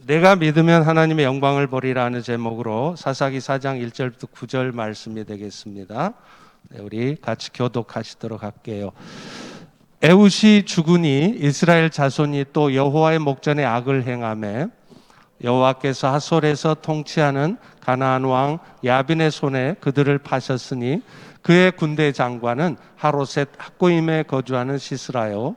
내가 믿으면 하나님의 영광을 보리라 하는 제목으로 사사기 4장 1절부터 9절 말씀이 되겠습니다. 우리 같이 교독하시도록 할게요. 에훗이 죽으니 이스라엘 자손이 또 여호와의 목전에 악을 행하매 여호와께서 하솔에서 통치하는 가나안 왕 야빈의 손에 그들을 파셨으니 그의 군대 장관은 하로셋 학고임에 거주하는 시스라요.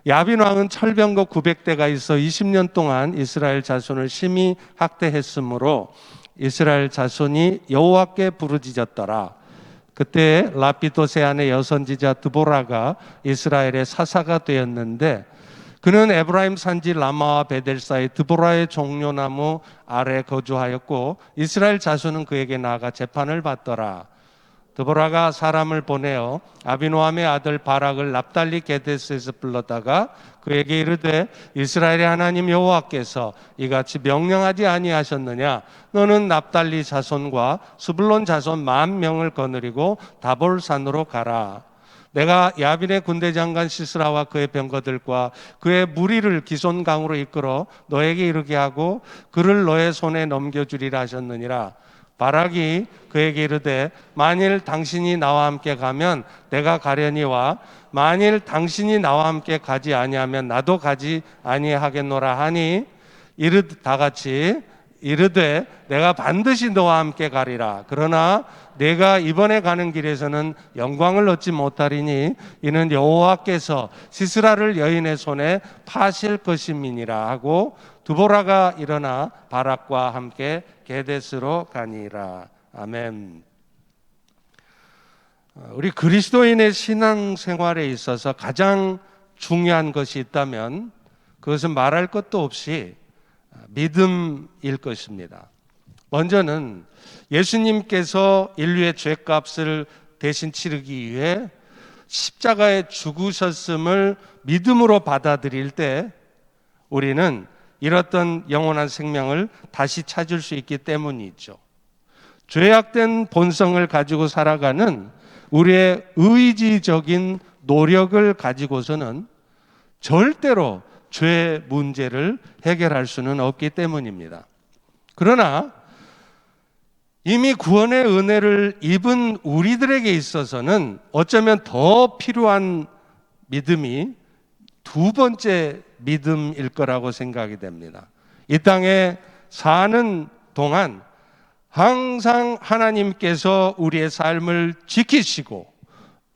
야빈 왕은 철병거 900대가 있어 20년 동안 이스라엘 자손을 심히 학대했으므로 이스라엘 자손이 여호와께 부르짖었더라. 그때 라피도세 아내 여선지자 드보라가 이스라엘의 사사가 되었는데 그는 에브라임 산지 라마와 베델 사이 드보라의 종려나무 아래 거주하였고 이스라엘 자손은 그에게 나아가 재판을 받더라. 드보라가 사람을 보내어 아비노함의 아들 바락을 납달리 게데스에서 불렀다가 그에게 이르되 이스라엘의 하나님 여호와께서 이같이 명령하지 아니하셨느냐? 너는 납달리 자손과 스불론 자손 10,000명을 거느리고 다볼산으로 가라. 내가 야빈의 군대 장관 시스라와 그의 병거들과 그의 무리를 기손강으로 이끌어 너에게 이르게 하고 그를 너의 손에 넘겨주리라 하셨느니라. 바락이 그에게 이르되 만일 당신이 나와 함께 가면 내가 가려니와 만일 당신이 나와 함께 가지 아니하면 나도 가지 아니하겠노라 하니 다 같이 이르되 내가 반드시 너와 함께 가리라. 그러나 내가 이번에 가는 길에서는 영광을 얻지 못하리니 이는 여호와께서 시스라를 여인의 손에 파실 것임이니라 하고 드보라가 일어나 바락과 함께 게데스로 가니라. 아멘. 우리 그리스도인의 신앙생활에 있어서 가장 중요한 것이 있다면 그것은 말할 것도 없이 믿음일 것입니다. 먼저는 예수님께서 인류의 죄값을 대신 치르기 위해 십자가에 죽으셨음을 믿음으로 받아들일 때 우리는 잃었던 영원한 생명을 다시 찾을 수 있기 때문이죠. 죄악된 본성을 가지고 살아가는 우리의 의지적인 노력을 가지고서는 절대로 죄 문제를 해결할 수는 없기 때문입니다. 그러나 이미 구원의 은혜를 입은 우리들에게 있어서는 어쩌면 더 필요한 믿음이 두 번째 믿음일 거라고 생각이 됩니다. 이 땅에 사는 동안 항상 하나님께서 우리의 삶을 지키시고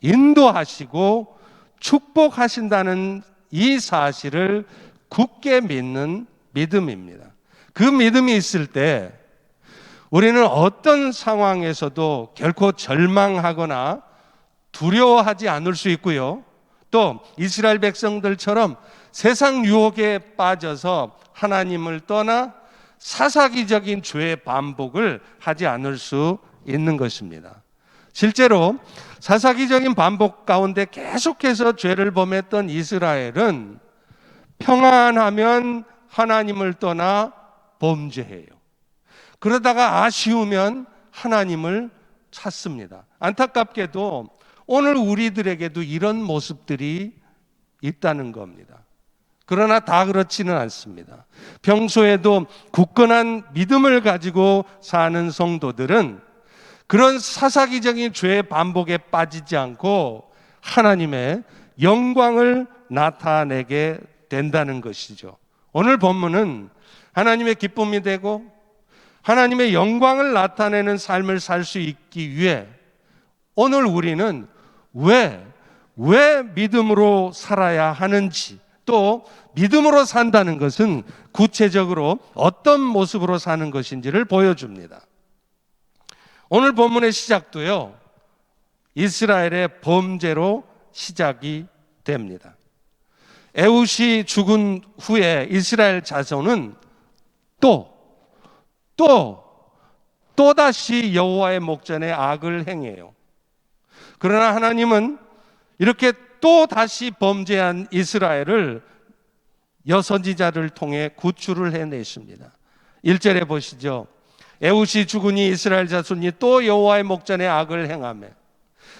인도하시고 축복하신다는 이 사실을 굳게 믿는 믿음입니다. 그 믿음이 있을 때 우리는 어떤 상황에서도 결코 절망하거나 두려워하지 않을 수 있고요. 또 이스라엘 백성들처럼 세상 유혹에 빠져서 하나님을 떠나 사사기적인 죄의 반복을 하지 않을 수 있는 것입니다. 실제로 사사기적인 반복 가운데 계속해서 죄를 범했던 이스라엘은 평안하면 하나님을 떠나 범죄해요. 그러다가 아쉬우면 하나님을 찾습니다. 안타깝게도 오늘 우리들에게도 이런 모습들이 있다는 겁니다. 그러나 다 그렇지는 않습니다. 평소에도 굳건한 믿음을 가지고 사는 성도들은 그런 사사기적인 죄의 반복에 빠지지 않고 하나님의 영광을 나타내게 된다는 것이죠. 오늘 본문은 하나님의 기쁨이 되고 하나님의 영광을 나타내는 삶을 살 수 있기 위해 오늘 우리는 왜 믿음으로 살아야 하는지, 또 믿음으로 산다는 것은 구체적으로 어떤 모습으로 사는 것인지를 보여줍니다. 오늘 본문의 시작도요, 이스라엘의 범죄로 시작이 됩니다. 에훗이 죽은 후에 이스라엘 자손은 또다시 여호와의 목전에 악을 행해요. 그러나 하나님은 이렇게 또 다시 범죄한 이스라엘을 여선지자를 통해 구출을 해내십니다. 1절에 보시죠. 에훗이 죽으니 이스라엘 자손이 또 여호와의 목전에 악을 행하며,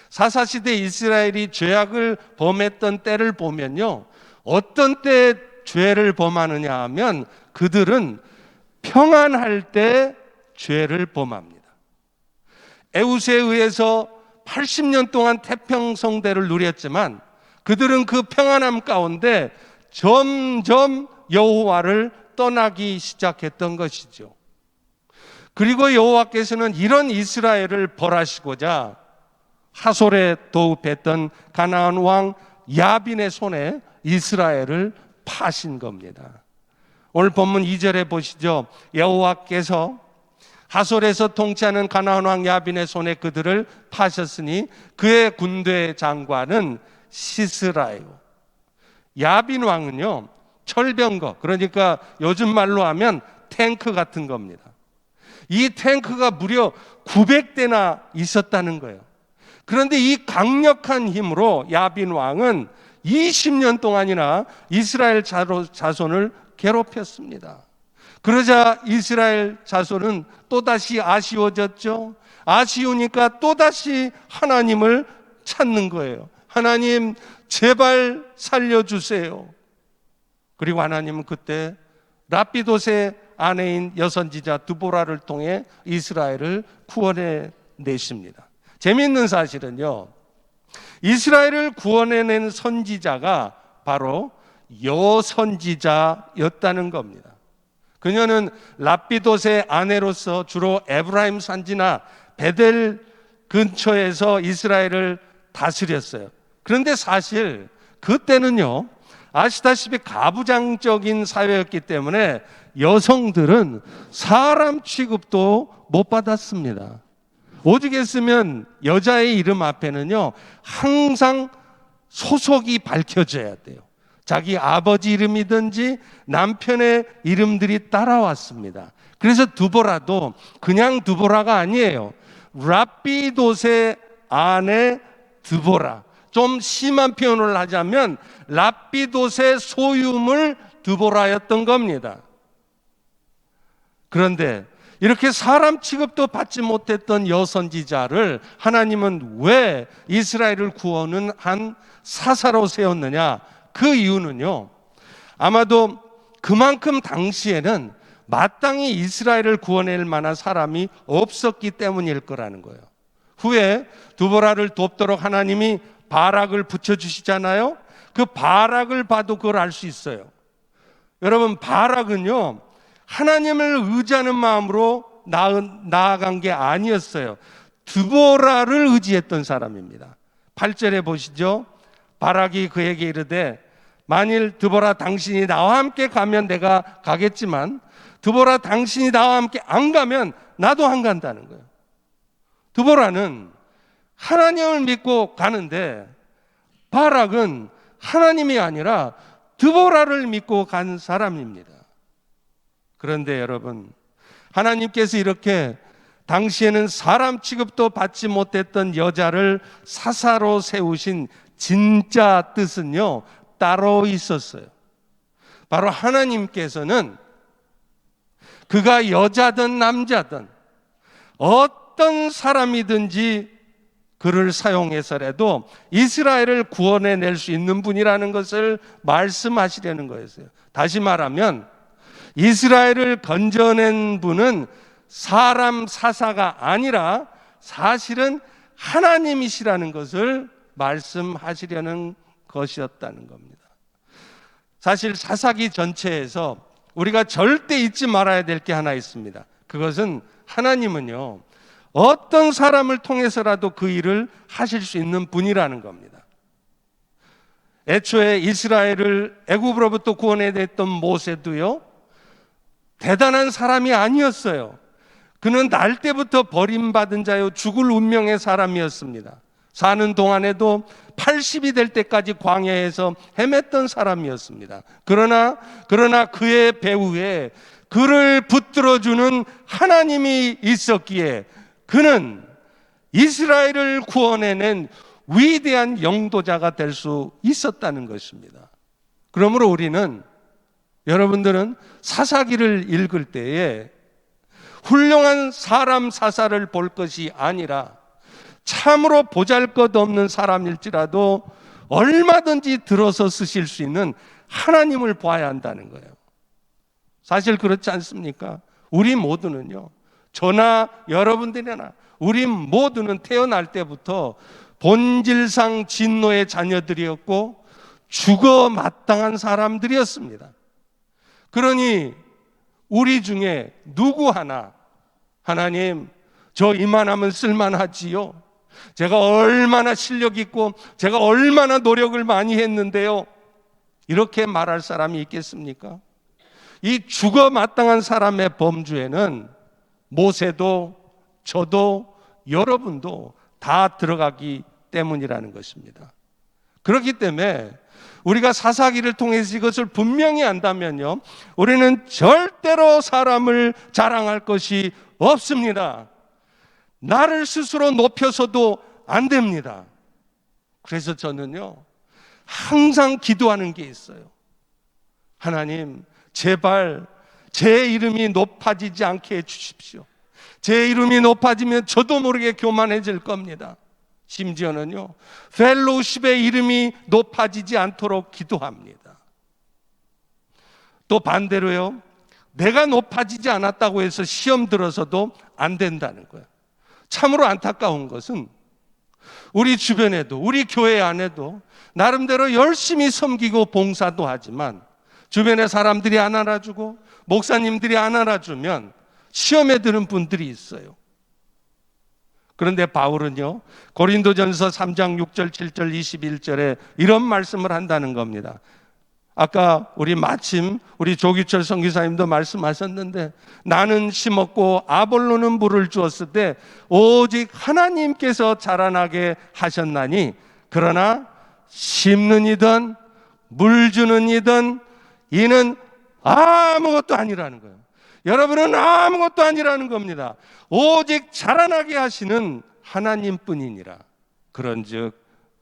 사사시대 이스라엘이 죄악을 범했던 때를 보면요, 어떤 때 죄를 범하느냐 하면 그들은 평안할 때 죄를 범합니다. 에우스에 의해서 80년 동안 태평성대를 누렸지만 그들은 그 평안함 가운데 점점 여호와를 떠나기 시작했던 것이죠. 그리고 여호와께서는 이런 이스라엘을 벌하시고자 하솔에 도읍했던 가나안 왕 야빈의 손에 이스라엘을 파신 겁니다. 오늘 본문 2절에 보시죠. 여호와께서 하솔에서 통치하는 가나안 왕 야빈의 손에 그들을 파셨으니 그의 군대 장관은 시스라요. 야빈 왕은요, 철병거, 그러니까 요즘 말로 하면 탱크 같은 겁니다. 이 탱크가 무려 900대나 있었다는 거예요. 그런데 이 강력한 힘으로 야빈 왕은 20년 동안이나 이스라엘 자손을 괴롭혔습니다. 그러자 이스라엘 자손은 또다시 아쉬워졌죠. 아쉬우니까 또다시 하나님을 찾는 거예요. 하나님, 제발 살려주세요. 그리고 하나님은 그때 라피도스의 아내인 여선지자 드보라를 통해 이스라엘을 구원해 내십니다. 재미있는 사실은요, 이스라엘을 구원해낸 선지자가 바로 여선지자였다는 겁니다. 그녀는 라피도스의 아내로서 주로 에브라임 산지나 베델 근처에서 이스라엘을 다스렸어요. 그런데 사실 그때는요, 아시다시피 가부장적인 사회였기 때문에 여성들은 사람 취급도 못 받았습니다. 오죽했으면 여자의 이름 앞에는요, 항상 소속이 밝혀져야 돼요. 자기 아버지 이름이든지 남편의 이름들이 따라왔습니다. 그래서 드보라도 그냥 드보라가 아니에요. 라피도스의 아내 드보라. 좀 심한 표현을 하자면 라피도스의 소유물 드보라였던 겁니다. 그런데 이렇게 사람 취급도 받지 못했던 여선지자를 하나님은 왜 이스라엘을 구원은 한 사사로 세웠느냐? 그 이유는요, 아마도 그만큼 당시에는 마땅히 이스라엘을 구원할 만한 사람이 없었기 때문일 거라는 거예요. 후에 드보라를 돕도록 하나님이 바락을 붙여주시잖아요. 그 바락을 봐도 그걸 알 수 있어요. 여러분, 바락은요, 하나님을 의지하는 마음으로 나아간 게 아니었어요. 드보라를 의지했던 사람입니다. 8절에 보시죠. 바락이 그에게 이르되 만일 드보라 당신이 나와 함께 가면 내가 가겠지만 드보라 당신이 나와 함께 안 가면 나도 안 간다는 거예요. 드보라는 하나님을 믿고 가는데 바락은 하나님이 아니라 드보라를 믿고 간 사람입니다. 그런데 여러분, 하나님께서 이렇게 당시에는 사람 취급도 받지 못했던 여자를 사사로 세우신 진짜 뜻은요, 따로 있었어요. 바로 하나님께서는 그가 여자든 남자든 어떤 사람이든지 그를 사용해서라도 이스라엘을 구원해낼 수 있는 분이라는 것을 말씀하시려는 거였어요. 다시 말하면 이스라엘을 건져낸 분은 사람 사사가 아니라 사실은 하나님이시라는 것을 말씀하시려는 것이었다는 겁니다. 사실 사사기 전체에서 우리가 절대 잊지 말아야 될 게 하나 있습니다. 그것은 하나님은요, 어떤 사람을 통해서라도 그 일을 하실 수 있는 분이라는 겁니다. 애초에 이스라엘을 애굽으로부터 구원해냈던 모세도요, 대단한 사람이 아니었어요. 그는 날 때부터 버림받은 자요, 죽을 운명의 사람이었습니다. 사는 동안에도 80이 될 때까지 광야에서 헤맸던 사람이었습니다. 그러나 그의 배후에 그를 붙들어주는 하나님이 있었기에 그는 이스라엘을 구원해낸 위대한 영도자가 될 수 있었다는 것입니다. 그러므로 우리는, 여러분들은 사사기를 읽을 때에 훌륭한 사람 사사를 볼 것이 아니라 참으로 보잘것없는 사람일지라도 얼마든지 들어서 쓰실 수 있는 하나님을 봐야 한다는 거예요. 사실 그렇지 않습니까? 우리 모두는요, 저나 여러분들이나 우리 모두는 태어날 때부터 본질상 진노의 자녀들이었고 죽어 마땅한 사람들이었습니다. 그러니 우리 중에 누구 하나 하나님, 저 이만하면 쓸만하지요, 제가 얼마나 실력 있고 제가 얼마나 노력을 많이 했는데요, 이렇게 말할 사람이 있겠습니까? 이 죽어 마땅한 사람의 범주에는 모세도 저도 여러분도 다 들어가기 때문이라는 것입니다. 그렇기 때문에 우리가 사사기를 통해서 이것을 분명히 안다면요, 우리는 절대로 사람을 자랑할 것이 없습니다. 나를 스스로 높여서도 안 됩니다. 그래서 저는요, 항상 기도하는 게 있어요. 하나님, 제발 제 이름이 높아지지 않게 해주십시오. 제 이름이 높아지면 저도 모르게 교만해질 겁니다. 심지어는요, 펠로우십의 이름이 높아지지 않도록 기도합니다. 또 반대로요, 내가 높아지지 않았다고 해서 시험 들어서도 안 된다는 거예요. 참으로 안타까운 것은 우리 주변에도, 우리 교회 안에도 나름대로 열심히 섬기고 봉사도 하지만 주변에 사람들이 안 알아주고 목사님들이 안 알아주면 시험에 드는 분들이 있어요. 그런데 바울은요, 고린도전서 3장 6절 7절 21절에 이런 말씀을 한다는 겁니다. 아까 마침 우리 조기철 선교사님도 말씀하셨는데, 나는 심었고 아볼로는 물을 주었을 때 오직 하나님께서 자라나게 하셨나니, 그러나 심는 이든 물 주는 이든 이는 아무것도 아니라는 거예요. 여러분은 아무것도 아니라는 겁니다. 오직 자라나게 하시는 하나님뿐이니라. 그런즉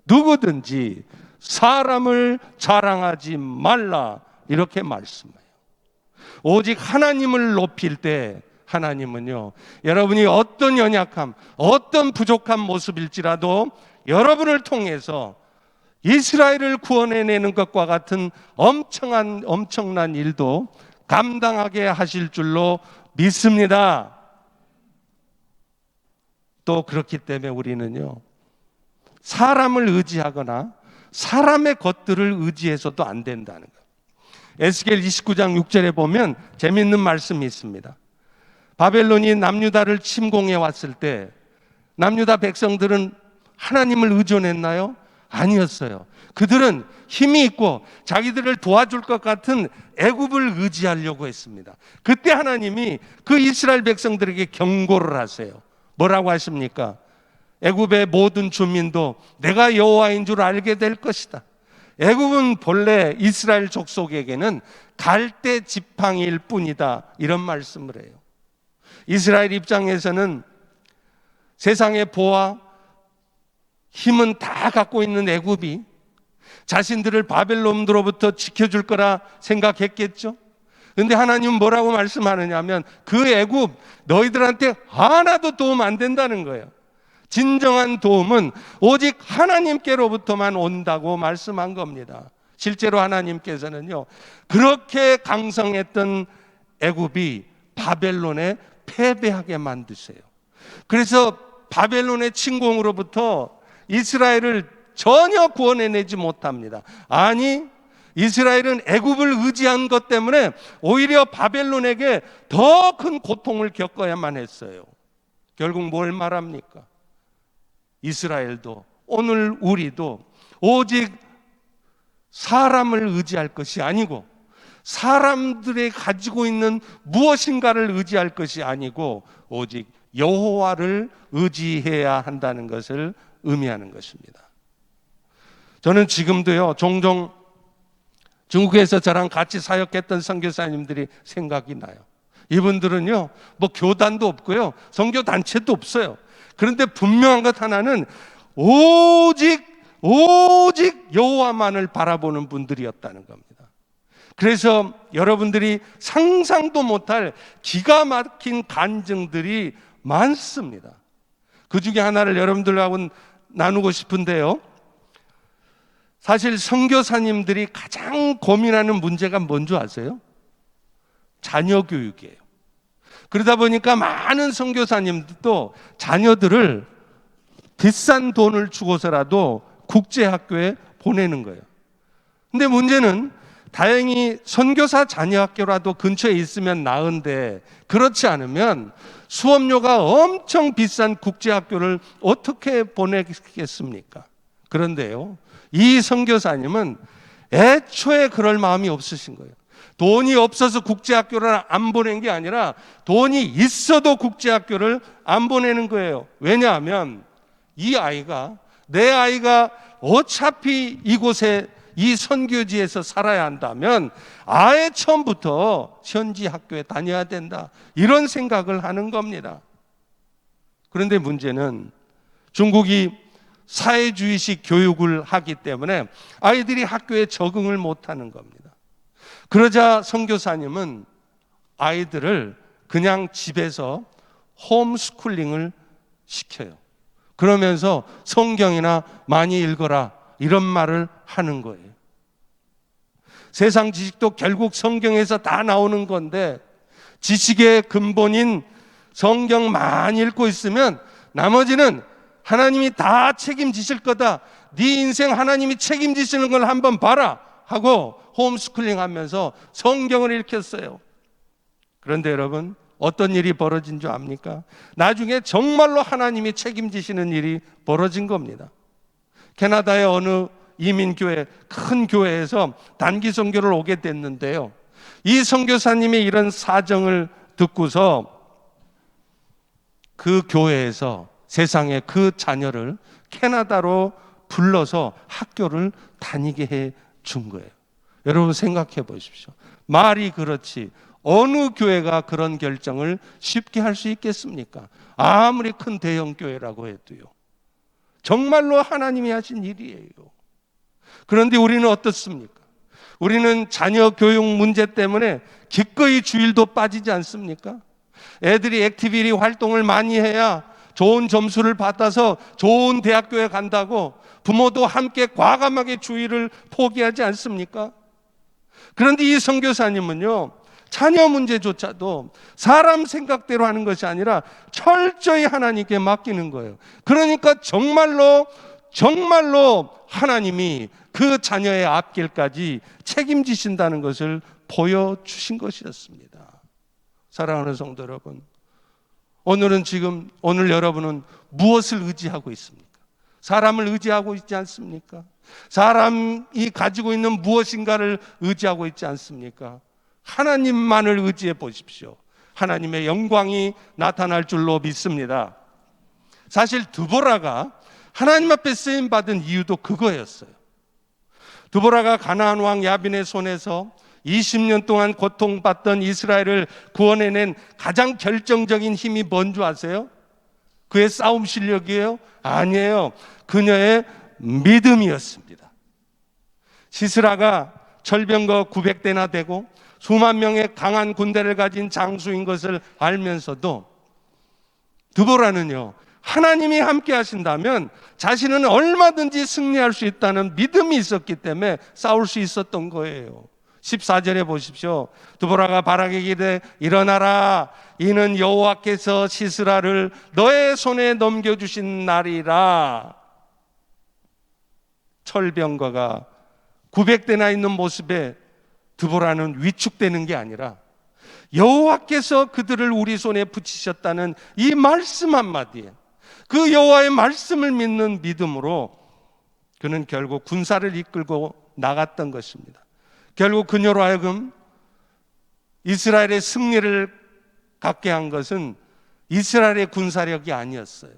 누구든지 사람을 자랑하지 말라, 이렇게 말씀해요. 오직 하나님을 높일 때 하나님은요, 여러분이 어떤 연약함, 어떤 부족한 모습일지라도 여러분을 통해서 이스라엘을 구원해내는 것과 같은 엄청난 일도 감당하게 하실 줄로 믿습니다. 또 그렇기 때문에 우리는요, 사람을 의지하거나 사람의 것들을 의지해서도 안 된다는 거예요. 에스겔 29장 6절에 보면 재미있는 말씀이 있습니다. 바벨론이 남유다를 침공해 왔을 때 남유다 백성들은 하나님을 의존했나요? 아니었어요. 그들은 힘이 있고 자기들을 도와줄 것 같은 애굽을 의지하려고 했습니다. 그때 하나님이 그 이스라엘 백성들에게 경고를 하세요. 뭐라고 하십니까? 애굽의 모든 주민도 내가 여호와인 줄 알게 될 것이다. 애굽은 본래 이스라엘 족속에게는 갈대 지팡이일 뿐이다, 이런 말씀을 해요. 이스라엘 입장에서는 세상의 보화, 힘은 다 갖고 있는 애굽이 자신들을 바벨론으로부터 지켜줄 거라 생각했겠죠. 그런데 하나님은 뭐라고 말씀하느냐면, 그 애굽 너희들한테 하나도 도움 안 된다는 거예요. 진정한 도움은 오직 하나님께로부터만 온다고 말씀한 겁니다. 실제로 하나님께서는요, 그렇게 강성했던 애굽이 바벨론에 패배하게 만드세요. 그래서 바벨론의 침공으로부터 이스라엘을 전혀 구원해내지 못합니다. 아니, 이스라엘은 애굽을 의지한 것 때문에 오히려 바벨론에게 더 큰 고통을 겪어야만 했어요. 결국 뭘 말합니까? 이스라엘도, 오늘 우리도 오직 사람을 의지할 것이 아니고, 사람들이 가지고 있는 무엇인가를 의지할 것이 아니고 오직 여호와를 의지해야 한다는 것을 의미하는 것입니다. 저는 지금도요, 종종 중국에서 저랑 같이 사역했던 선교사님들이 생각이 나요. 이분들은요, 뭐 교단도 없고요, 선교단체도 없어요. 그런데 분명한 것 하나는 오직 여호와만을 바라보는 분들이었다는 겁니다. 그래서 여러분들이 상상도 못할 기가 막힌 간증들이 많습니다. 그 중에 하나를 여러분들하고 나누고 싶은데요, 사실 선교사님들이 가장 고민하는 문제가 뭔지 아세요? 자녀 교육이에요. 그러다 보니까 많은 선교사님들도 자녀들을 비싼 돈을 주고서라도 국제학교에 보내는 거예요. 근데 문제는 다행히 선교사 자녀학교라도 근처에 있으면 나은데, 그렇지 않으면 수업료가 엄청 비싼 국제학교를 어떻게 보내겠습니까? 그런데요, 이 선교사님은 애초에 그럴 마음이 없으신 거예요. 돈이 없어서 국제학교를 안 보낸 게 아니라 돈이 있어도 국제학교를 안 보내는 거예요. 왜냐하면 이 아이가, 내 아이가 어차피 이곳에 이 선교지에서 살아야 한다면 아예 처음부터 현지 학교에 다녀야 된다, 이런 생각을 하는 겁니다. 그런데 문제는 중국이 사회주의식 교육을 하기 때문에 아이들이 학교에 적응을 못하는 겁니다. 그러자 선교사님은 아이들을 그냥 집에서 홈스쿨링을 시켜요. 그러면서 성경이나 많이 읽어라, 이런 말을 하는 거예요. 세상 지식도 결국 성경에서 다 나오는 건데, 지식의 근본인 성경 많이 읽고 있으면 나머지는 하나님이 다 책임지실 거다, 네 인생 하나님이 책임지시는 걸 한번 봐라 하고 홈스쿨링 하면서 성경을 읽혔어요. 그런데 여러분, 어떤 일이 벌어진 줄 압니까? 나중에 정말로 하나님이 책임지시는 일이 벌어진 겁니다. 캐나다의 어느 이민교회, 큰 교회에서 단기 선교를 오게 됐는데요, 이 선교사님이 이런 사정을 듣고서 그 교회에서 세상에 그 자녀를 캐나다로 불러서 학교를 다니게 해 준 거예요. 여러분 생각해 보십시오. 말이 그렇지 어느 교회가 그런 결정을 쉽게 할 수 있겠습니까? 아무리 큰 대형 교회라고 해도요. 정말로 하나님이 하신 일이에요. 그런데 우리는 어떻습니까? 우리는 자녀 교육 문제 때문에 기꺼이 주일도 빠지지 않습니까? 애들이 액티비티 활동을 많이 해야 좋은 점수를 받아서 좋은 대학교에 간다고 부모도 함께 과감하게 주일을 포기하지 않습니까? 그런데 이 선교사님은요, 자녀 문제조차도 사람 생각대로 하는 것이 아니라 철저히 하나님께 맡기는 거예요. 그러니까 정말로 하나님이 그 자녀의 앞길까지 책임지신다는 것을 보여주신 것이었습니다. 사랑하는 성도 여러분, 오늘 여러분은 무엇을 의지하고 있습니까? 사람을 의지하고 있지 않습니까? 사람이 가지고 있는 무엇인가를 의지하고 있지 않습니까? 하나님만을 의지해 보십시오. 하나님의 영광이 나타날 줄로 믿습니다. 사실 드보라가 하나님 앞에 쓰임 받은 이유도 그거였어요. 드보라가 가나안 왕 야빈의 손에서 20년 동안 고통받던 이스라엘을 구원해낸 가장 결정적인 힘이 뭔 줄 아세요? 그의 싸움 실력이에요? 아니에요. 그녀의 믿음이었습니다. 시스라가 철병거 900대나 되고 수만 명의 강한 군대를 가진 장수인 것을 알면서도 드보라는요, 하나님이 함께 하신다면 자신은 얼마든지 승리할 수 있다는 믿음이 있었기 때문에 싸울 수 있었던 거예요. 14절에 보십시오. 드보라가 바락에게 이르되 일어나라, 이는 여호와께서 시스라를 너의 손에 넘겨주신 날이라. 철병거가 900대나 있는 모습에 드보라는 위축되는 게 아니라 여호와께서 그들을 우리 손에 붙이셨다는 이 말씀 한마디에, 그 여호와의 말씀을 믿는 믿음으로 그는 결국 군사를 이끌고 나갔던 것입니다. 결국 그녀로 하여금 이스라엘의 승리를 갖게 한 것은 이스라엘의 군사력이 아니었어요.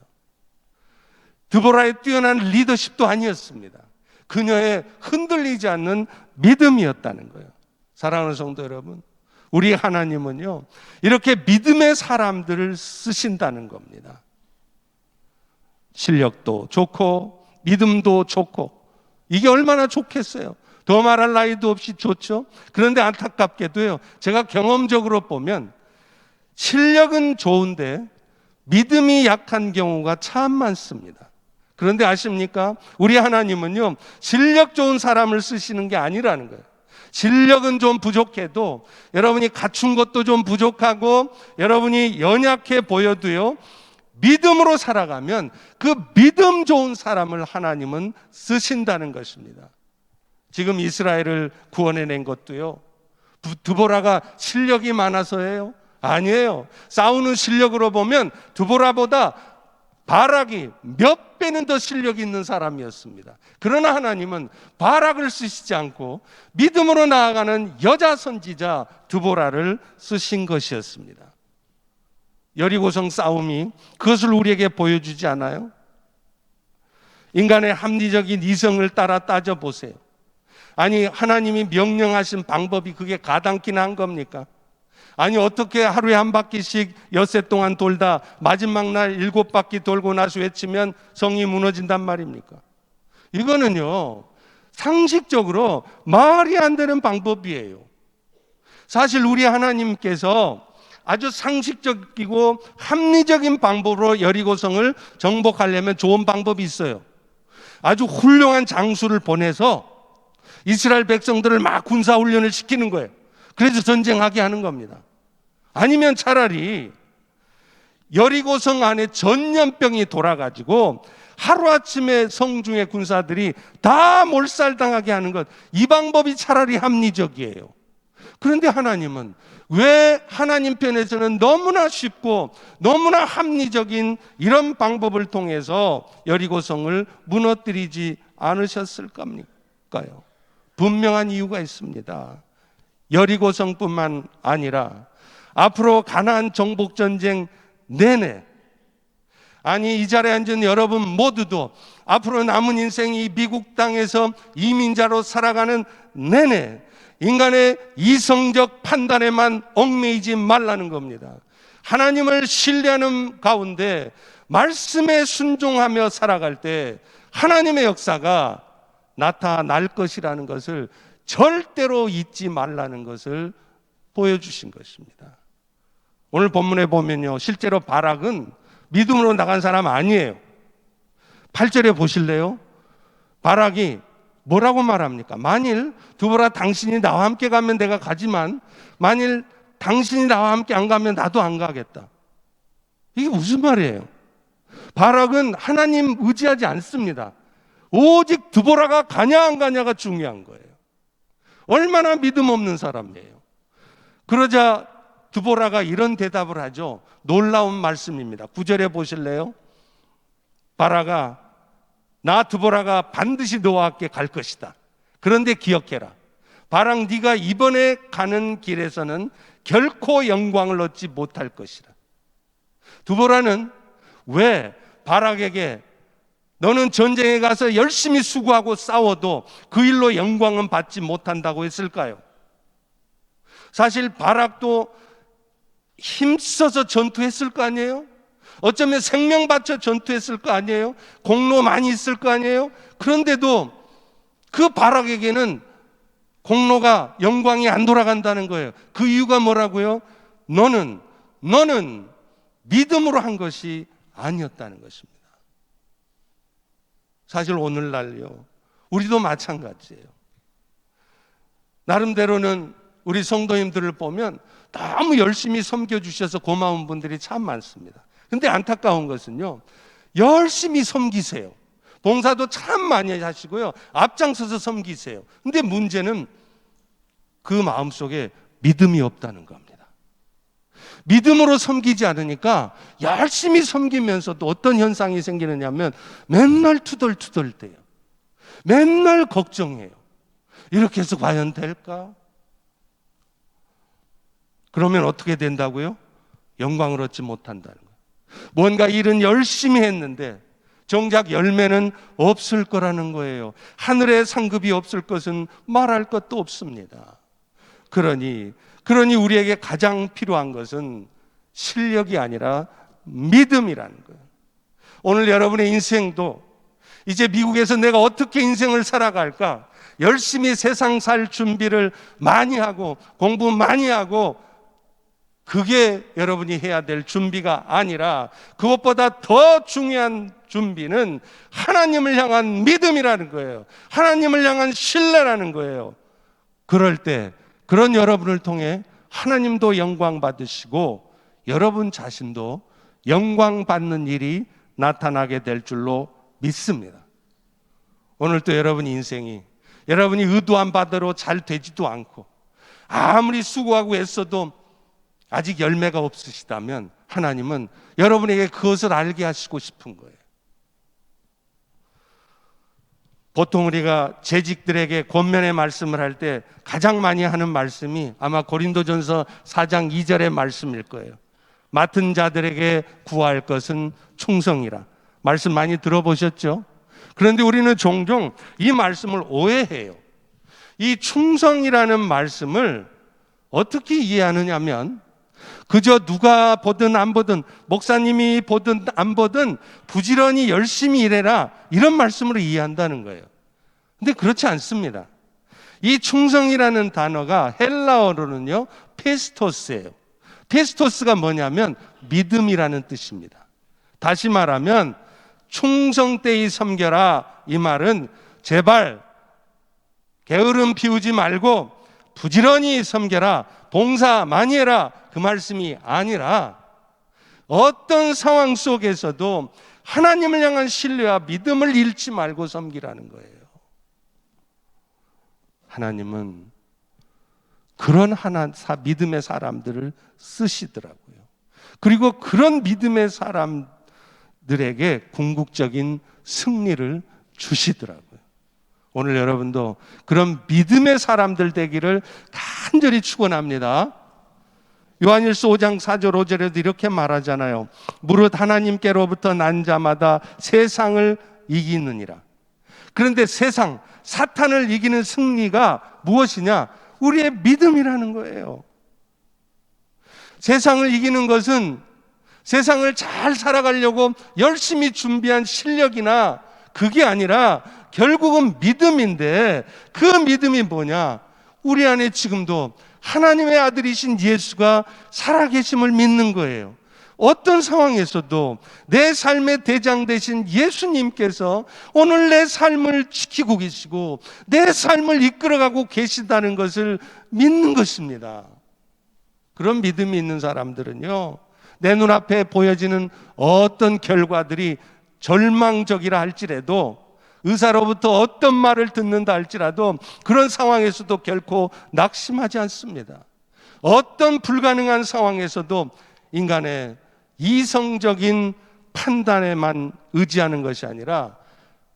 드보라의 뛰어난 리더십도 아니었습니다. 그녀의 흔들리지 않는 믿음이었다는 거예요. 사랑하는 성도 여러분, 우리 하나님은요, 이렇게 믿음의 사람들을 쓰신다는 겁니다. 실력도 좋고 믿음도 좋고, 이게 얼마나 좋겠어요. 더 말할 나위도 없이 좋죠. 그런데 안타깝게도요, 제가 경험적으로 보면 실력은 좋은데 믿음이 약한 경우가 참 많습니다. 그런데 아십니까? 우리 하나님은요, 실력 좋은 사람을 쓰시는 게 아니라는 거예요. 실력은 좀 부족해도, 여러분이 갖춘 것도 좀 부족하고 여러분이 연약해 보여도요, 믿음으로 살아가면 그 믿음 좋은 사람을 하나님은 쓰신다는 것입니다. 지금 이스라엘을 구원해낸 것도요, 드보라가 실력이 많아서예요? 아니에요. 싸우는 실력으로 보면 드보라보다 바락이 몇 배는 더 실력이 있는 사람이었습니다. 그러나 하나님은 바락을 쓰시지 않고 믿음으로 나아가는 여자 선지자 드보라를 쓰신 것이었습니다. 여리고성 싸움이 그것을 우리에게 보여주지 않아요? 인간의 합리적인 이성을 따라 따져보세요. 아니, 하나님이 명령하신 방법이 그게 가당키나 한 겁니까? 아니, 어떻게 하루에 한 바퀴씩 엿새 동안 돌다 마지막 날 7바퀴 돌고 나서 외치면 성이 무너진단 말입니까? 이거는요, 상식적으로 말이 안 되는 방법이에요. 사실 우리 하나님께서 아주 상식적이고 합리적인 방법으로 여리고성을 정복하려면 좋은 방법이 있어요. 아주 훌륭한 장수를 보내서 이스라엘 백성들을 막 군사훈련을 시키는 거예요. 그래서 전쟁하게 하는 겁니다. 아니면 차라리 여리고성 안에 전염병이 돌아가지고 하루아침에 성중의 군사들이 다 몰살당하게 하는 것, 이 방법이 차라리 합리적이에요. 그런데 하나님은 왜 하나님 편에서는 너무나 쉽고 너무나 합리적인 이런 방법을 통해서 여리고성을 무너뜨리지 않으셨을까요? 분명한 이유가 있습니다. 여리고성뿐만 아니라 앞으로 가나안 정복 전쟁 내내, 아니 이 자리에 앉은 여러분 모두도 앞으로 남은 인생이 미국 땅에서 이민자로 살아가는 내내 인간의 이성적 판단에만 얽매이지 말라는 겁니다. 하나님을 신뢰하는 가운데 말씀에 순종하며 살아갈 때 하나님의 역사가 나타날 것이라는 것을 절대로 잊지 말라는 것을 보여주신 것입니다. 오늘 본문에 보면요, 실제로 바락은 믿음으로 나간 사람 아니에요. 8절에 보실래요? 바락이 뭐라고 말합니까? 만일 드보라 당신이 나와 함께 가면 내가 가지만 만일 당신이 나와 함께 안 가면 나도 안 가겠다. 이게 무슨 말이에요? 바락은 하나님 의지하지 않습니다. 오직 드보라가 가냐 안 가냐가 중요한 거예요. 얼마나 믿음 없는 사람이에요. 그러자 드보라가 이런 대답을 하죠. 놀라운 말씀입니다. 9절에 보실래요? 바락아, 나 드보라가 반드시 너와 함께 갈 것이다. 그런데 기억해라. 바락, 네가 이번에 가는 길에서는 결코 영광을 얻지 못할 것이라. 드보라는 왜 바락에게 너는 전쟁에 가서 열심히 수고하고 싸워도 그 일로 영광은 받지 못한다고 했을까요? 사실 바락도 힘써서 전투했을 거 아니에요? 어쩌면 생명 바쳐 전투했을 거 아니에요? 공로 많이 있을 거 아니에요? 그런데도 그 바락에게는 공로가, 영광이 안 돌아간다는 거예요. 그 이유가 뭐라고요? 너는 믿음으로 한 것이 아니었다는 것입니다. 사실 오늘날요, 우리도 마찬가지예요. 나름대로는 우리 성도님들을 보면 너무 열심히 섬겨주셔서 고마운 분들이 참 많습니다. 근데 안타까운 것은요, 열심히 섬기세요. 봉사도 참 많이 하시고요, 앞장서서 섬기세요. 근데 문제는 그 마음속에 믿음이 없다는 겁니다. 믿음으로 섬기지 않으니까 열심히 섬기면서도 어떤 현상이 생기느냐면 맨날 투덜투덜대요. 맨날 걱정해요. 이렇게 해서 과연 될까? 그러면 어떻게 된다고요? 영광을 얻지 못한다는 거예요. 뭔가 일은 열심히 했는데 정작 열매는 없을 거라는 거예요. 하늘의 상급이 없을 것은 말할 것도 없습니다. 그러니 우리에게 가장 필요한 것은 실력이 아니라 믿음이라는 거예요. 오늘 여러분의 인생도 이제 미국에서 내가 어떻게 인생을 살아갈까? 열심히 세상 살 준비를 많이 하고 공부 많이 하고, 그게 여러분이 해야 될 준비가 아니라 그것보다 더 중요한 준비는 하나님을 향한 믿음이라는 거예요. 하나님을 향한 신뢰라는 거예요. 그럴 때 그런 여러분을 통해 하나님도 영광 받으시고 여러분 자신도 영광 받는 일이 나타나게 될 줄로 믿습니다. 오늘도 여러분 인생이 여러분이 의도한 바대로 잘 되지도 않고 아무리 수고하고 애써도 아직 열매가 없으시다면 하나님은 여러분에게 그것을 알게 하시고 싶은 거예요. 보통 우리가 재직들에게 권면의 말씀을 할 때 가장 많이 하는 말씀이 아마 고린도전서 4장 2절의 말씀일 거예요. 맡은 자들에게 구할 것은 충성이라. 말씀 많이 들어보셨죠? 그런데 우리는 종종 이 말씀을 오해해요. 이 충성이라는 말씀을 어떻게 이해하느냐면 그저 누가 보든 안 보든 목사님이 보든 안 보든 부지런히 열심히 일해라 이런 말씀으로 이해한다는 거예요. 근데 그렇지 않습니다. 이 충성이라는 단어가 헬라어로는요 페스토스예요. 페스토스가 뭐냐면 믿음이라는 뜻입니다. 다시 말하면 충성되이 섬겨라 이 말은 제발 게으름 피우지 말고 부지런히 섬겨라 봉사 많이 해라 그 말씀이 아니라 어떤 상황 속에서도 하나님을 향한 신뢰와 믿음을 잃지 말고 섬기라는 거예요. 하나님은 그런 믿음의 사람들을 쓰시더라고요. 그리고 그런 믿음의 사람들에게 궁극적인 승리를 주시더라고요. 오늘 여러분도 그런 믿음의 사람들 되기를 간절히 축원합니다. 요한일서 5장 4절 5절에도 이렇게 말하잖아요. 무릇 하나님께로부터 난 자마다 세상을 이기느니라. 그런데 세상, 사탄을 이기는 승리가 무엇이냐? 우리의 믿음이라는 거예요. 세상을 이기는 것은 세상을 잘 살아가려고 열심히 준비한 실력이나 그게 아니라 결국은 믿음인데 그 믿음이 뭐냐? 우리 안에 지금도 하나님의 아들이신 예수가 살아계심을 믿는 거예요. 어떤 상황에서도 내 삶의 대장 되신 예수님께서 오늘 내 삶을 지키고 계시고 내 삶을 이끌어가고 계시다는 것을 믿는 것입니다. 그런 믿음이 있는 사람들은요, 내 눈앞에 보여지는 어떤 결과들이 절망적이라 할지라도 의사로부터 어떤 말을 듣는다 할지라도 그런 상황에서도 결코 낙심하지 않습니다. 어떤 불가능한 상황에서도 인간의 이성적인 판단에만 의지하는 것이 아니라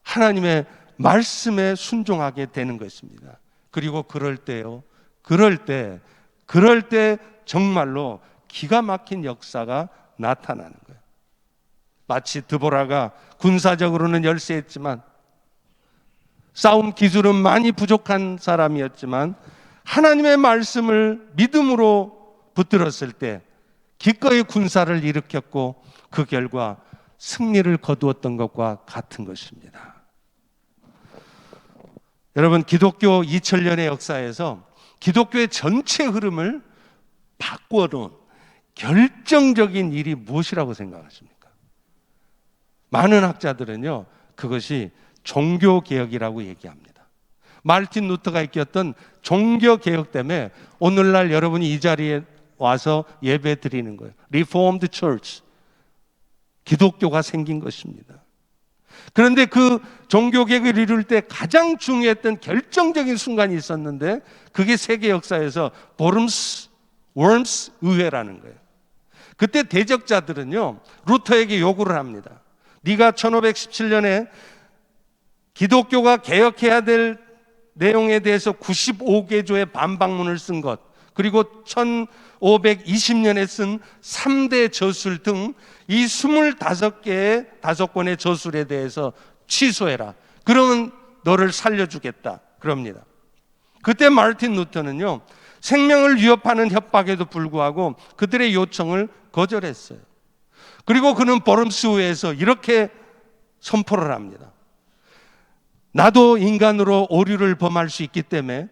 하나님의 말씀에 순종하게 되는 것입니다. 그리고 그럴 때 정말로 기가 막힌 역사가 나타나는 거예요. 마치 드보라가 군사적으로는 열세했지만 싸움 기술은 많이 부족한 사람이었지만 하나님의 말씀을 믿음으로 붙들었을 때 기꺼이 군사를 일으켰고 그 결과 승리를 거두었던 것과 같은 것입니다. 여러분, 기독교 2000년의 역사에서 기독교의 전체 흐름을 바꿔놓은 결정적인 일이 무엇이라고 생각하십니까? 많은 학자들은요, 그것이 종교개혁이라고 얘기합니다. 마르틴 루터가 이끌었던 종교개혁 때문에 오늘날 여러분이 이 자리에 와서 예배 드리는 거예요. Reformed Church, 기독교가 생긴 것입니다. 그런데 그 종교개혁을 이룰 때 가장 중요했던 결정적인 순간이 있었는데 그게 세계 역사에서 워름스 의회라는 거예요. 그때 대적자들은요, 루터에게 요구를 합니다. 네가 1517년에 기독교가 개혁해야 될 내용에 대해서 95개조의 반박문을 쓴 것, 그리고 1520년에 쓴 3대 저술 등 이 25개의 5권의 저술에 대해서 취소해라. 그러면 너를 살려주겠다. 그럽니다. 그때 마르틴 루터는요, 생명을 위협하는 협박에도 불구하고 그들의 요청을 거절했어요. 그리고 그는 보름스회에서 이렇게 선포를 합니다. 나도 인간으로 오류를 범할 수 있기 때문에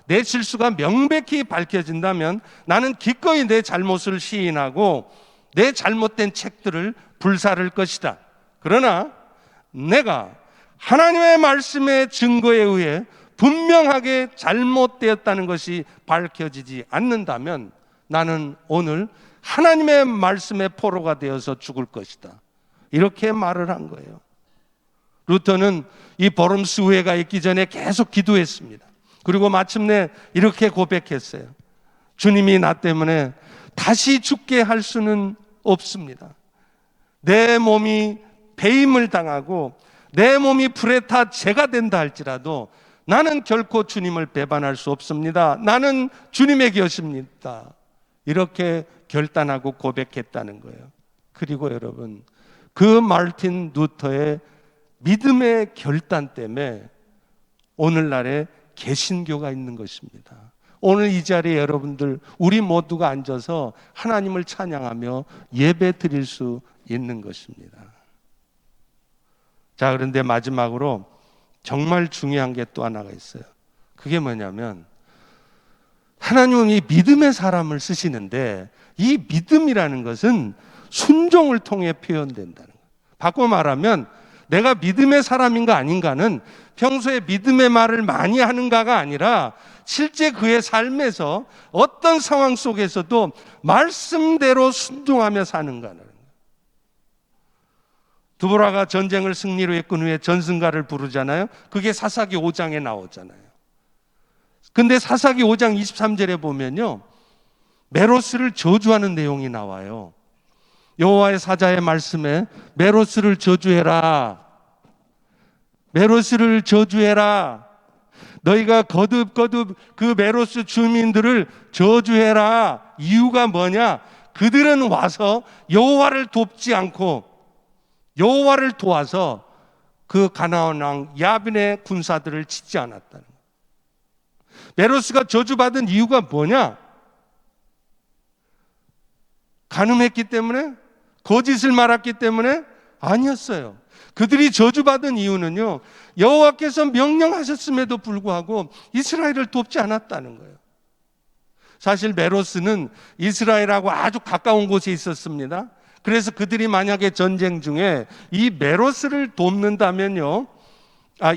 내 실수가 명백히 밝혀진다면 나는 기꺼이 내 잘못을 시인하고 내 잘못된 책들을 불사를 것이다. 그러나 내가 하나님의 말씀의 증거에 의해 분명하게 잘못되었다는 것이 밝혀지지 않는다면 나는 오늘 하나님의 말씀의 포로가 되어서 죽을 것이다. 이렇게 말을 한 거예요. 루터는 이 버름스 후회가 있기 전에 계속 기도했습니다. 그리고 마침내 이렇게 고백했어요. 주님이 나 때문에 다시 죽게 할 수는 없습니다. 내 몸이 배임을 당하고 내 몸이 불에 타 재가 된다 할지라도 나는 결코 주님을 배반할 수 없습니다. 나는 주님의 것입니다. 이렇게 결단하고 고백했다는 거예요. 그리고 여러분, 그 마르틴 루터의 믿음의 결단 때문에 오늘날에 개신교가 있는 것입니다. 오늘 이 자리에 여러분들 우리 모두가 앉아서 하나님을 찬양하며 예배 드릴 수 있는 것입니다. 자, 그런데 마지막으로 정말 중요한 게 또 하나가 있어요. 그게 뭐냐면 하나님은 이 믿음의 사람을 쓰시는데 이 믿음이라는 것은 순종을 통해 표현된다는 거예요. 바꿔 말하면 내가 믿음의 사람인가 아닌가는 평소에 믿음의 말을 많이 하는가가 아니라 실제 그의 삶에서 어떤 상황 속에서도 말씀대로 순종하며 사는가는 거예요. 드보라가 전쟁을 승리로 이끈 후에 전승가를 부르잖아요. 그게 사사기 5장에 나오잖아요. 근데 사사기 5장 23절에 보면요, 메로스를 저주하는 내용이 나와요. 여호와의 사자의 말씀에 메로스를 저주해라. 메로스를 저주해라. 너희가 거듭거듭 그 메로스 주민들을 저주해라. 이유가 뭐냐? 그들은 와서 여호와를 돕지 않고 여호와를 도와서 그 가나안 왕 야빈의 군사들을 치지 않았다는 거예요. 메로스가 저주받은 이유가 뭐냐? 간음했기 때문에? 거짓을 말했기 때문에? 아니었어요. 그들이 저주받은 이유는요, 여호와께서 명령하셨음에도 불구하고 이스라엘을 돕지 않았다는 거예요. 사실 메로스는 이스라엘하고 아주 가까운 곳에 있었습니다. 그래서 그들이 만약에 전쟁 중에 이 메로스를 돕는다면요,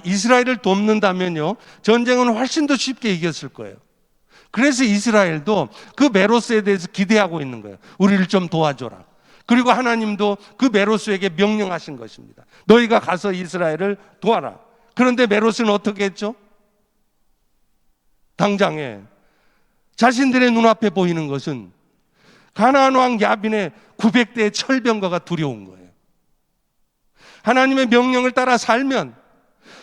이스라엘을 돕는다면요, 전쟁은 훨씬 더 쉽게 이겼을 거예요. 그래서 이스라엘도 그 메로스에 대해서 기대하고 있는 거예요. 우리를 좀 도와줘라. 그리고 하나님도 그 메로스에게 명령하신 것입니다. 너희가 가서 이스라엘을 도와라. 그런데 메로스는 어떻게 했죠? 당장에 자신들의 눈앞에 보이는 것은 가나안 왕 야빈의 900대의 철병거가 두려운 거예요. 하나님의 명령을 따라 살면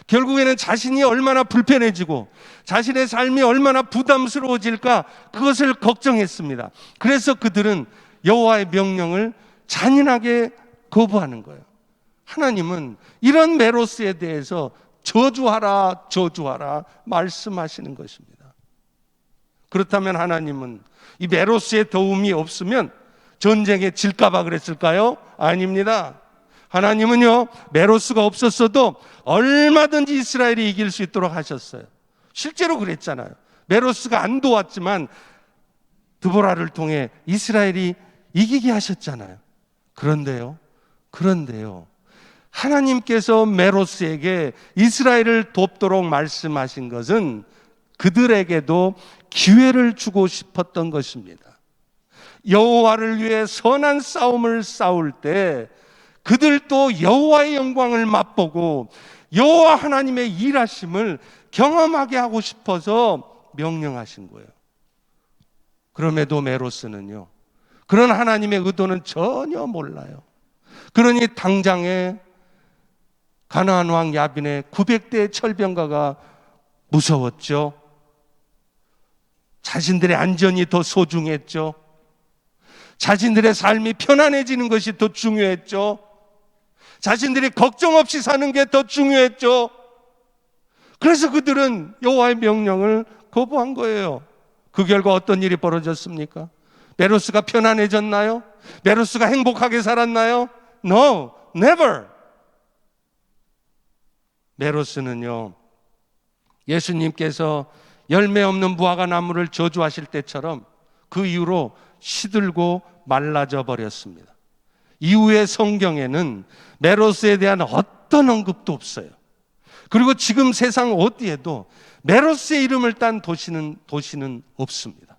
결국에는 자신이 얼마나 불편해지고 자신의 삶이 얼마나 부담스러워질까, 그것을 걱정했습니다. 그래서 그들은 여호와의 명령을 잔인하게 거부하는 거예요. 하나님은 이런 메로스에 대해서 저주하라, 저주하라 말씀하시는 것입니다. 그렇다면 하나님은 이 메로스의 도움이 없으면 전쟁에 질까봐 그랬을까요? 아닙니다. 하나님은요, 메로스가 없었어도 얼마든지 이스라엘이 이길 수 있도록 하셨어요. 실제로 그랬잖아요. 메로스가 안 도왔지만 드보라를 통해 이스라엘이 이기게 하셨잖아요. 그런데요, 하나님께서 메로스에게 이스라엘을 돕도록 말씀하신 것은 그들에게도 기회를 주고 싶었던 것입니다. 여호와를 위해 선한 싸움을 싸울 때 그들도 여호와의 영광을 맛보고 여호와 하나님의 일하심을 경험하게 하고 싶어서 명령하신 거예요. 그럼에도 메로스는요, 그런 하나님의 의도는 전혀 몰라요. 그러니 당장에 가나안 왕 야빈의 900대의 철병가가 무서웠죠. 자신들의 안전이 더 소중했죠. 자신들의 삶이 편안해지는 것이 더 중요했죠. 자신들이 걱정 없이 사는 게 더 중요했죠. 그래서 그들은 여호와의 명령을 거부한 거예요. 그 결과 어떤 일이 벌어졌습니까? 메로스가 편안해졌나요? 메로스가 행복하게 살았나요? No, never. 메로스는요, 예수님께서 열매 없는 무화과 나무를 저주하실 때처럼 그 이후로 시들고 말라져 버렸습니다. 이후의 성경에는 메로스에 대한 어떤 언급도 없어요. 그리고 지금 세상 어디에도 메로스의 이름을 딴 도시는 없습니다.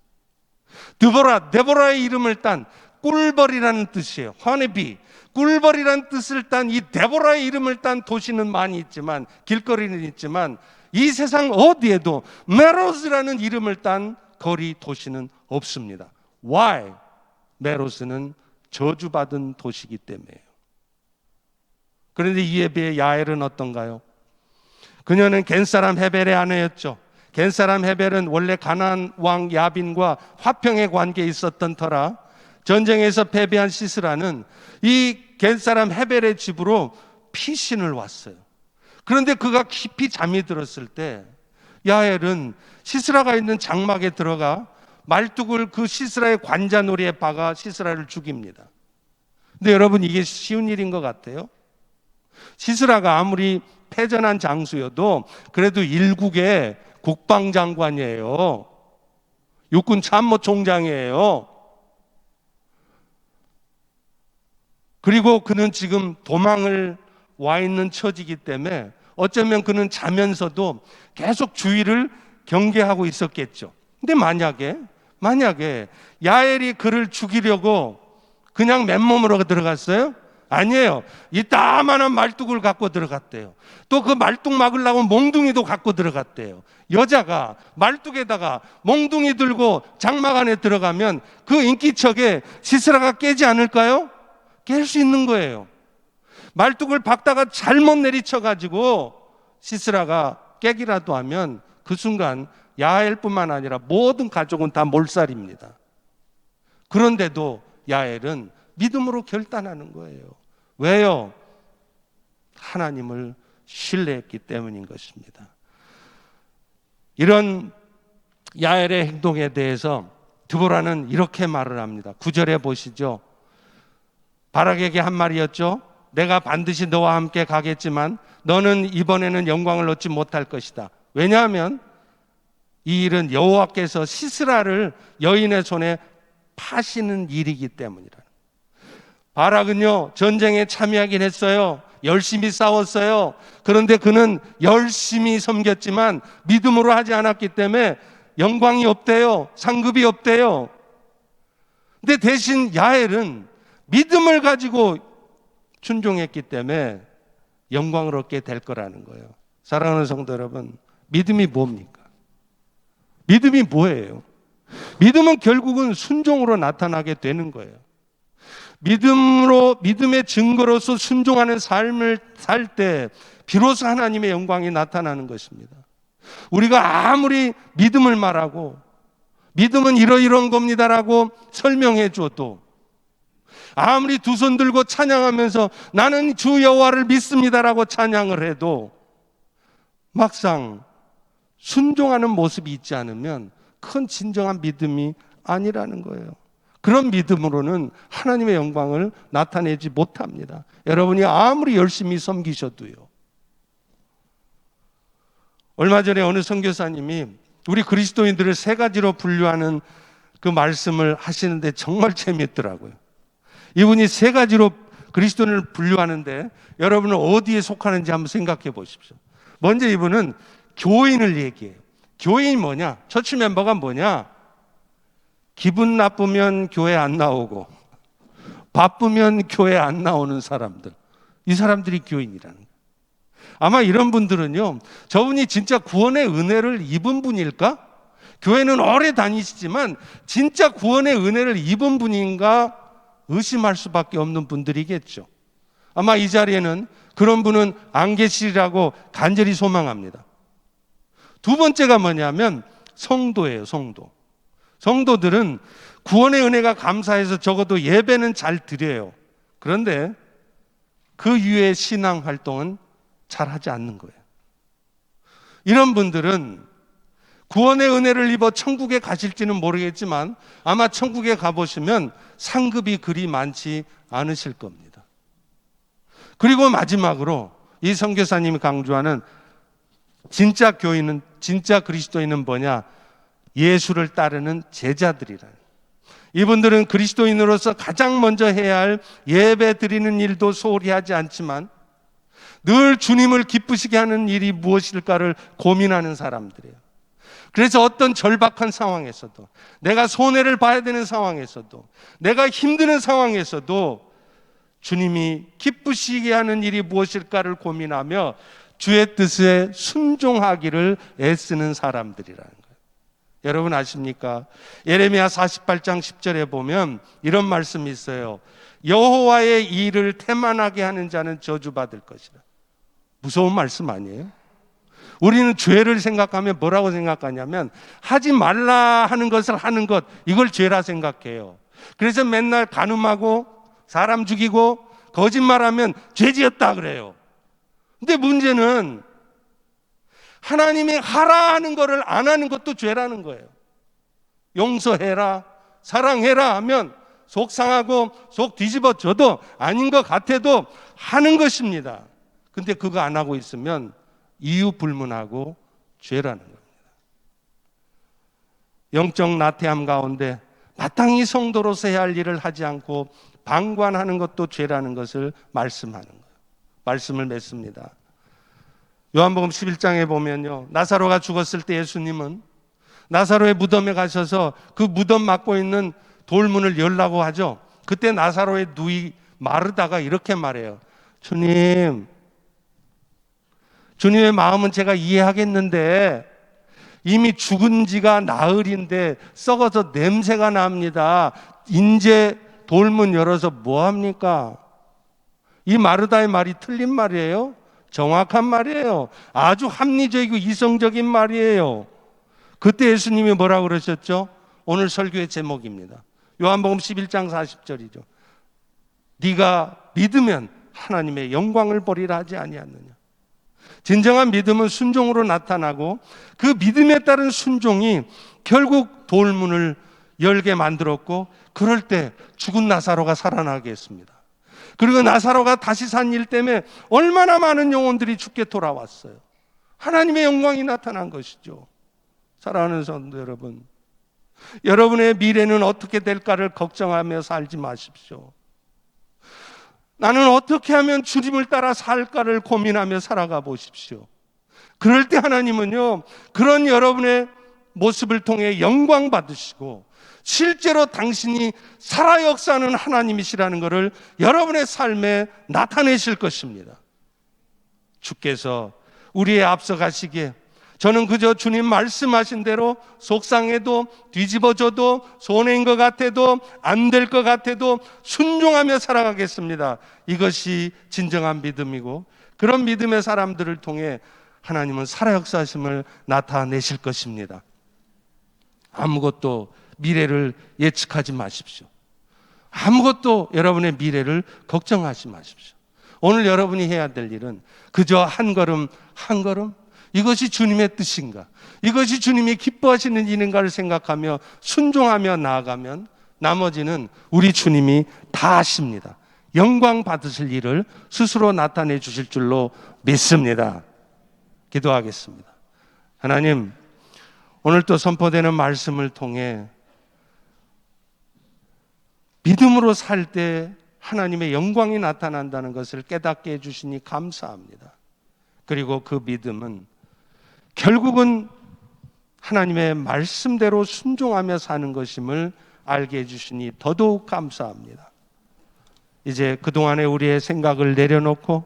데보라의 이름을 딴 꿀벌이라는 뜻이에요. 허니비, 꿀벌이라는 뜻을 딴 이 데보라의 이름을 딴 도시는 많이 있지만, 길거리는 있지만, 이 세상 어디에도 메로스라는 이름을 딴 거리 도시는 없습니다. Why? 메로스는 저주받은 도시이기 때문이에요. 그런데 이에 비해 야엘은 어떤가요? 그녀는 겐사람 헤벨의 아내였죠. 겐사람 헤벨은 원래 가나안 왕 야빈과 화평의 관계에 있었던 터라 전쟁에서 패배한 시스라는 이 겐사람 헤벨의 집으로 피신을 왔어요. 그런데 그가 깊이 잠이 들었을 때 야엘은 시스라가 있는 장막에 들어가 말뚝을 그 시스라의 관자놀이에 박아 시스라를 죽입니다. 근데 여러분, 이게 쉬운 일인 것 같아요? 시스라가 아무리 패전한 장수여도 그래도 일국의 국방장관이에요. 육군 참모총장이에요. 그리고 그는 지금 도망을 와 있는 처지이기 때문에 어쩌면 그는 자면서도 계속 주위를 경계하고 있었겠죠. 근데 만약에 야엘이 그를 죽이려고 그냥 맨몸으로 들어갔어요? 아니에요. 이 따만한 말뚝을 갖고 들어갔대요. 또 그 말뚝 막으려고 몽둥이도 갖고 들어갔대요. 여자가 말뚝에다가 몽둥이 들고 장막 안에 들어가면 그 인기척에 시스라가 깨지 않을까요? 깰 수 있는 거예요. 말뚝을 박다가 잘못 내리쳐가지고 시스라가 깨기라도 하면 그 순간 야엘뿐만 아니라 모든 가족은 다 몰살입니다. 그런데도 야엘은 믿음으로 결단하는 거예요. 왜요? 하나님을 신뢰했기 때문인 것입니다. 이런 야엘의 행동에 대해서 드보라는 이렇게 말을 합니다. 9절에 보시죠. 바락에게 한 말이었죠. 내가 반드시 너와 함께 가겠지만 너는 이번에는 영광을 얻지 못할 것이다. 왜냐하면 이 일은 여호와께서 시스라를 여인의 손에 파시는 일이기 때문이라. 바락은요, 전쟁에 참여하긴 했어요. 열심히 싸웠어요. 그런데 그는 열심히 섬겼지만 믿음으로 하지 않았기 때문에 영광이 없대요. 상급이 없대요. 근데 대신 야엘은 믿음을 가지고 순종했기 때문에 영광을 얻게 될 거라는 거예요. 사랑하는 성도 여러분, 믿음이 뭡니까? 믿음이 뭐예요? 믿음은 결국은 순종으로 나타나게 되는 거예요. 믿음의 증거로서 순종하는 삶을 살 때 비로소 하나님의 영광이 나타나는 것입니다. 우리가 아무리 믿음을 말하고 믿음은 이러이러한 겁니다라고 설명해 줘도, 아무리 두 손 들고 찬양하면서 나는 주 여호와를 믿습니다라고 찬양을 해도 막상 순종하는 모습이 있지 않으면 큰 진정한 믿음이 아니라는 거예요. 그런 믿음으로는 하나님의 영광을 나타내지 못합니다. 여러분이 아무리 열심히 섬기셔도요. 얼마 전에 어느 선교사님이 우리 그리스도인들을 세 가지로 분류하는 그 말씀을 하시는데 정말 재미있더라고요. 이분이 세 가지로 그리스도인을 분류하는데 여러분은 어디에 속하는지 한번 생각해 보십시오. 먼저 이분은 교인을 얘기해요. 교인이 뭐냐? 처치 멤버가 뭐냐? 기분 나쁘면 교회 안 나오고 바쁘면 교회 안 나오는 사람들, 이 사람들이 교인이라는 거예요. 아마 이런 분들은요, 저분이 진짜 구원의 은혜를 입은 분일까? 교회는 오래 다니시지만 진짜 구원의 은혜를 입은 분인가 의심할 수밖에 없는 분들이겠죠. 아마 이 자리에는 그런 분은 안 계시리라고 간절히 소망합니다. 두 번째가 뭐냐면 성도예요. 성도들은 구원의 은혜가 감사해서 적어도 예배는 잘 드려요. 그런데 그 이후의 신앙 활동은 잘 하지 않는 거예요. 이런 분들은 구원의 은혜를 입어 천국에 가실지는 모르겠지만 아마 천국에 가보시면 상급이 그리 많지 않으실 겁니다. 그리고 마지막으로 이 선교사님이 강조하는 진짜 교인은, 진짜 그리스도인은 뭐냐? 예수를 따르는 제자들이라는. 이분들은 그리스도인으로서 가장 먼저 해야 할 예배 드리는 일도 소홀히 하지 않지만 늘 주님을 기쁘시게 하는 일이 무엇일까를 고민하는 사람들이에요. 그래서 어떤 절박한 상황에서도, 내가 손해를 봐야 되는 상황에서도, 내가 힘드는 상황에서도 주님이 기쁘시게 하는 일이 무엇일까를 고민하며 주의 뜻에 순종하기를 애쓰는 사람들이라는 거예요. 여러분 아십니까? 예레미야 48장 10절에 보면 이런 말씀이 있어요. 여호와의 일을 태만하게 하는 자는 저주받을 것이다. 무서운 말씀 아니에요? 우리는 죄를 생각하면 뭐라고 생각하냐면 하지 말라 하는 것을 하는 것, 이걸 죄라 생각해요. 그래서 맨날 간음하고 사람 죽이고 거짓말하면 죄지었다 그래요. 근데 문제는 하나님이 하라 하는 것을 안 하는 것도 죄라는 거예요. 용서해라, 사랑해라 하면 속상하고 속 뒤집어져도 아닌 것 같아도 하는 것입니다. 근데 그거 안 하고 있으면 이유 불문하고 죄라는 겁니다. 영적 나태함 가운데 마땅히 성도로서 해야 할 일을 하지 않고 방관하는 것도 죄라는 것을 말씀하는 거예요. 말씀을 맺습니다. 요한복음 11장에 보면요, 나사로가 죽었을 때 예수님은 나사로의 무덤에 가셔서 그 무덤 막고 있는 돌문을 열라고 하죠. 그때 나사로의 누이 마르다가 이렇게 말해요. 주님의 마음은 제가 이해하겠는데 이미 죽은 지가 나흘인데 썩어서 냄새가 납니다. 이제 돌문 열어서 뭐합니까? 이 마르다의 말이 틀린 말이에요? 정확한 말이에요. 아주 합리적이고 이성적인 말이에요. 그때 예수님이 뭐라고 그러셨죠? 오늘 설교의 제목입니다. 요한복음 11장 40절이죠. 네가 믿으면 하나님의 영광을 보리라 하지 아니하느냐. 진정한 믿음은 순종으로 나타나고 그 믿음에 따른 순종이 결국 돌문을 열게 만들었고, 그럴 때 죽은 나사로가 살아나게 했습니다. 그리고 나사로가 다시 산 일 때문에 얼마나 많은 영혼들이 죽게 돌아왔어요. 하나님의 영광이 나타난 것이죠. 사랑하는 성도 여러분, 여러분의 미래는 어떻게 될까를 걱정하며 살지 마십시오. 나는 어떻게 하면 주님을 따라 살까를 고민하며 살아가 보십시오. 그럴 때 하나님은요, 그런 여러분의 모습을 통해 영광 받으시고 실제로 당신이 살아 역사하는 하나님이시라는 것을 여러분의 삶에 나타내실 것입니다. 주께서 우리의 앞서 가시기에 저는 그저 주님 말씀하신 대로 속상해도 뒤집어져도 손해인 것 같아도 안 될 것 같아도 순종하며 살아가겠습니다. 이것이 진정한 믿음이고, 그런 믿음의 사람들을 통해 하나님은 살아 역사하심을 나타내실 것입니다. 아무것도 미래를 예측하지 마십시오. 아무것도 여러분의 미래를 걱정하지 마십시오. 오늘 여러분이 해야 될 일은 그저 한 걸음 한 걸음, 이것이 주님의 뜻인가, 이것이 주님이 기뻐하시는 일인가를 생각하며 순종하며 나아가면 나머지는 우리 주님이 다 하십니다. 영광 받으실 일을 스스로 나타내 주실 줄로 믿습니다. 기도하겠습니다. 하나님, 오늘 또 선포되는 말씀을 통해 믿음으로 살 때 하나님의 영광이 나타난다는 것을 깨닫게 해주시니 감사합니다. 그리고 그 믿음은 결국은 하나님의 말씀대로 순종하며 사는 것임을 알게 해주시니 더더욱 감사합니다. 이제 그동안에 우리의 생각을 내려놓고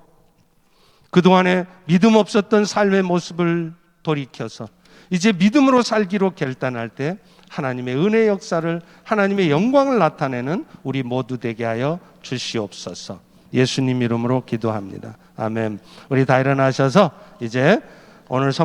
그동안에 믿음 없었던 삶의 모습을 돌이켜서 이제 믿음으로 살기로 결단할 때 하나님의 은혜 역사를, 하나님의 영광을 나타내는 우리 모두 되게 하여 주시옵소서. 예수님 이름으로 기도합니다. 아멘. 우리 다 일어나셔서 이제 오늘 선포